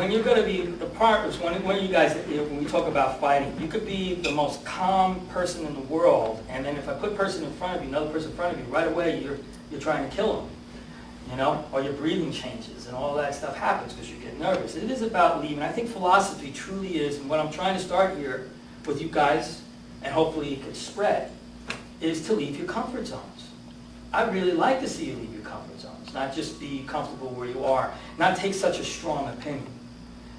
when you're going to be the partners, when you guys, when we talk about fighting, you could be the most calm person in the world, and then if I put a person in front of you, another person in front of you, right away you're trying to kill them, you know, or your breathing changes and all that stuff happens because you get nervous. It is about leaving. I think philosophy truly is, and what I'm trying to start here with you guys, and hopefully it could spread, is to leave your comfort zones. I'd really like to see you leave your comfort zones, not just be comfortable where you are, not take such a strong opinion,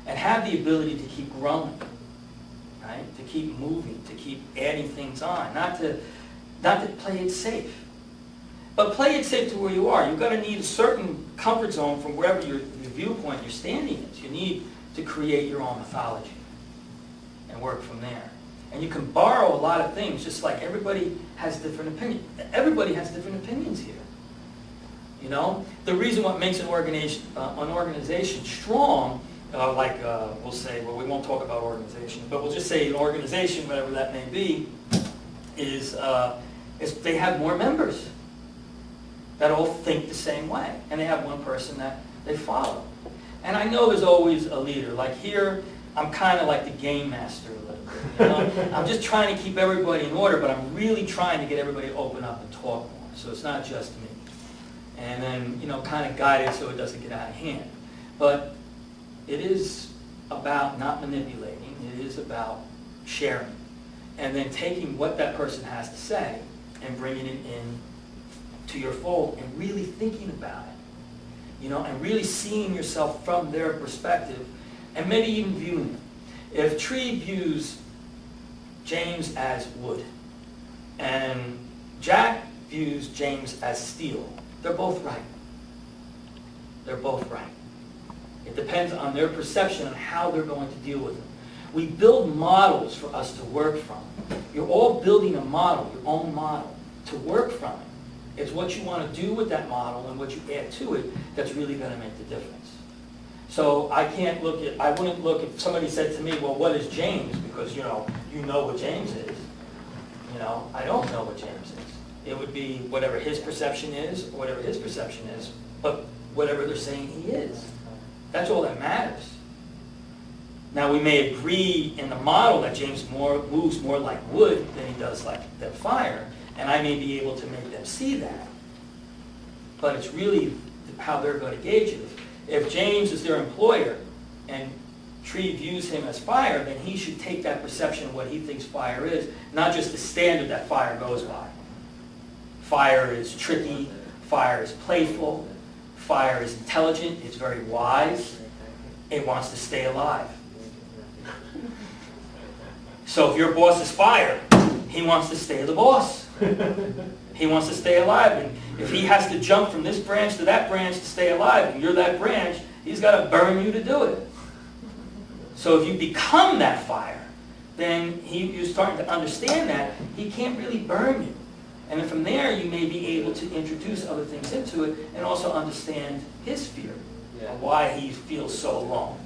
and have the ability to keep growing, right? To keep moving, to keep adding things on, not to play it safe. But play it safe to where you are. You're going to need a certain comfort zone from wherever your viewpoint you're standing is. You need to create your own mythology and work from there. And you can borrow a lot of things, just like everybody has different opinions. Everybody has different opinions here. You know, the reason what makes an organization strong, we'll say, well, we won't talk about organization, but we'll just say an organization, whatever that may be, is they have more members that all think the same way, and they have one person that they follow. And I know there's always a leader. Like here, I'm kind of like the game master a little bit. You know? I'm just trying to keep everybody in order, but I'm really trying to get everybody to open up and talk more. So it's not just me. And then, you know, kind of guide it so it doesn't get out of hand. But it is about not manipulating. It is about sharing. And then taking what that person has to say and bringing it in to your fold and really thinking about it. You know, and really seeing yourself from their perspective and maybe even viewing them. If Tree views James as wood and Jack views James as steel, they're both right. They're both right. It depends on their perception on how they're going to deal with it. We build models for us to work from. You're all building a model, your own model, to work from it. It's what you want to do with that model and what you add to it that's really going to make the difference. So I wouldn't look, if somebody said to me, well, what is James? Because, you know what James is. You know, I don't know what James is. It would be whatever his perception is, or whatever his perception is, but whatever they're saying he is. That's all that matters. Now, we may agree in the model that James moves more like wood than he does like fire, and I may be able to make them see that. But it's really how they're going to gauge it. If James is their employer and Tree views him as fire, then he should take that perception of what he thinks fire is, not just the standard that fire goes by. Fire is tricky, fire is playful, fire is intelligent, it's very wise, it wants to stay alive. So if your boss is fire, he wants to stay the boss. He wants to stay alive, and if he has to jump from this branch to that branch to stay alive, and you're that branch, he's got to burn you to do it. So if you become that fire, then you're starting to understand that he can't really burn you. And then from there, you may be able to introduce other things into it and also understand his fear, and why he feels so alone.